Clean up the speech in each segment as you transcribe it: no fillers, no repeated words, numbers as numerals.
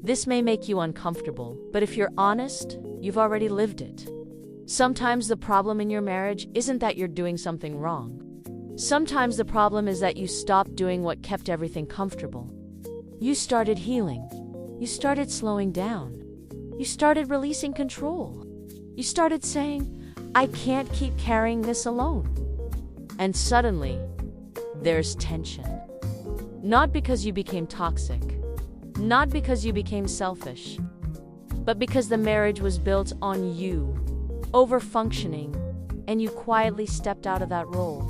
This may make you uncomfortable, but if you're honest, you've already lived it. Sometimes the problem in your marriage isn't that you're doing something wrong. Sometimes the problem is that you stopped doing what kept everything comfortable. You started healing. You started slowing down. You started releasing control. You started saying, I can't keep carrying this alone. And suddenly, there's tension. Not because you became toxic, not because you became selfish, but because the marriage was built on you, over-functioning, and you quietly stepped out of that role.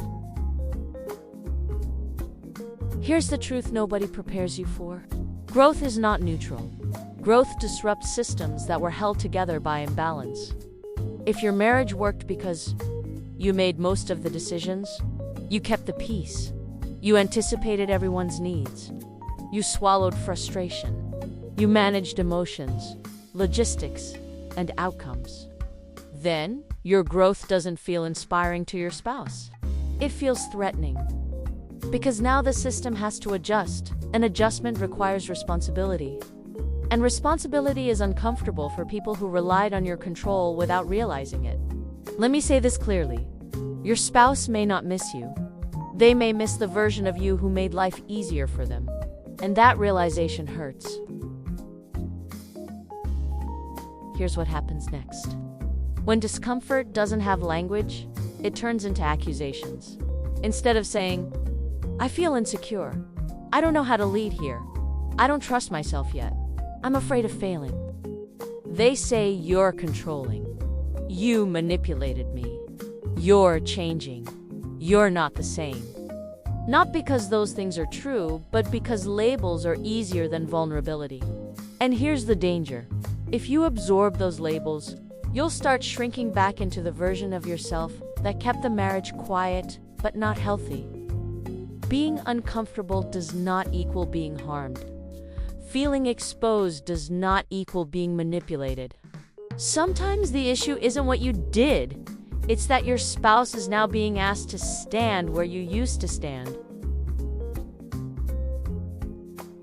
Here's the truth nobody prepares you for. Growth is not neutral. Growth disrupts systems that were held together by imbalance. If your marriage worked because you made most of the decisions, you kept the peace, you anticipated everyone's needs, you swallowed frustration, you managed emotions, logistics, and outcomes, then your growth doesn't feel inspiring to your spouse. It feels threatening. Because now the system has to adjust. An adjustment requires responsibility. And responsibility is uncomfortable for people who relied on your control without realizing it. Let me say this clearly. Your spouse may not miss you. They may miss the version of you who made life easier for them. And that realization hurts. Here's what happens next. When discomfort doesn't have language, it turns into accusations. Instead of saying, I feel insecure. I don't know how to lead here. I don't trust myself yet. I'm afraid of failing. They say you're controlling. You manipulated me. You're changing. You're not the same. Not because those things are true, but because labels are easier than vulnerability. And here's the danger. If you absorb those labels, you'll start shrinking back into the version of yourself that kept the marriage quiet but not healthy. Being uncomfortable does not equal being harmed. Feeling exposed does not equal being manipulated. Sometimes the issue isn't what you did. It's that your spouse is now being asked to stand where you used to stand.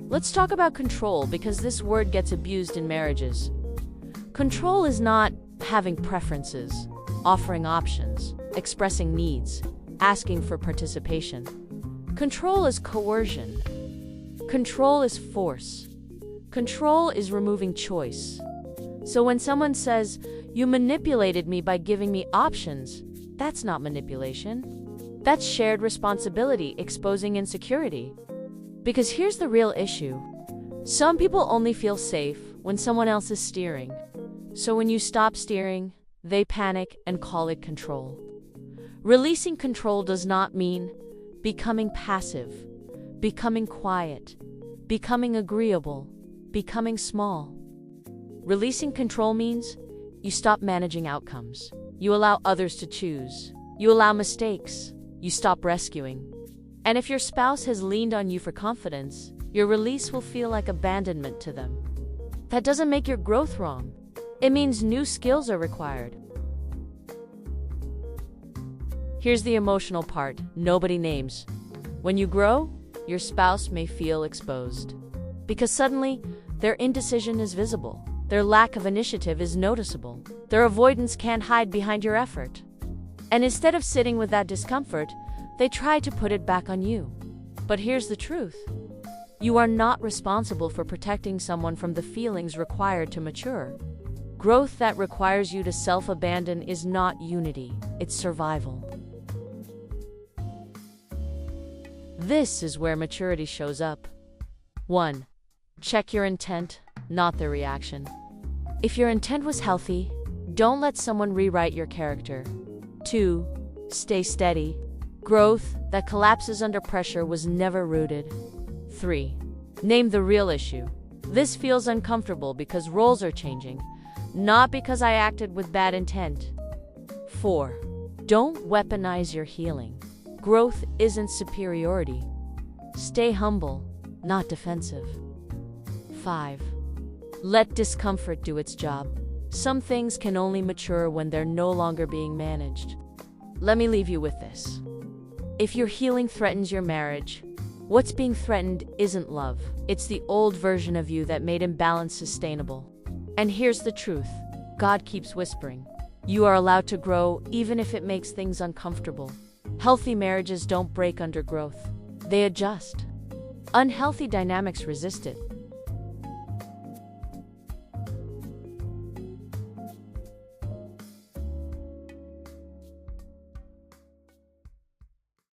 Let's talk about control, because this word gets abused in marriages. Control is not having preferences, offering options, expressing needs, asking for participation. Control is coercion. Control is force. Control is removing choice. So when someone says, you manipulated me by giving me options, that's not manipulation. That's shared responsibility exposing insecurity. Because here's the real issue. Some people only feel safe when someone else is steering. So when you stop steering, they panic and call it control. Releasing control does not mean becoming passive, becoming quiet, becoming agreeable, becoming small. Releasing control means you stop managing outcomes. You allow others to choose. You allow mistakes. You stop rescuing. And if your spouse has leaned on you for confidence, your release will feel like abandonment to them. That doesn't make your growth wrong. It means new skills are required. Here's the emotional part nobody names. When you grow, your spouse may feel exposed. Because suddenly, their indecision is visible. Their lack of initiative is noticeable. Their avoidance can't hide behind your effort. And instead of sitting with that discomfort, they try to put it back on you. But here's the truth. You are not responsible for protecting someone from the feelings required to mature. Growth that requires you to self-abandon is not unity, it's survival. This is where maturity shows up. 1. Check your intent, not their reaction. If your intent was healthy, don't let someone rewrite your character. 2. Stay steady. Growth that collapses under pressure was never rooted. 3. Name the real issue. This feels uncomfortable because roles are changing, not because I acted with bad intent. 4. Don't weaponize your healing. Growth isn't superiority. Stay humble, not defensive. 5. Let discomfort do its job. Some things can only mature when they're no longer being managed. Let me leave you with this. If your healing threatens your marriage, What's being threatened isn't love. It's the old version of you that made imbalance sustainable. And here's the truth. God keeps whispering. You are allowed to grow even if it makes things uncomfortable. Healthy marriages don't break under growth. They adjust. Unhealthy dynamics resist it.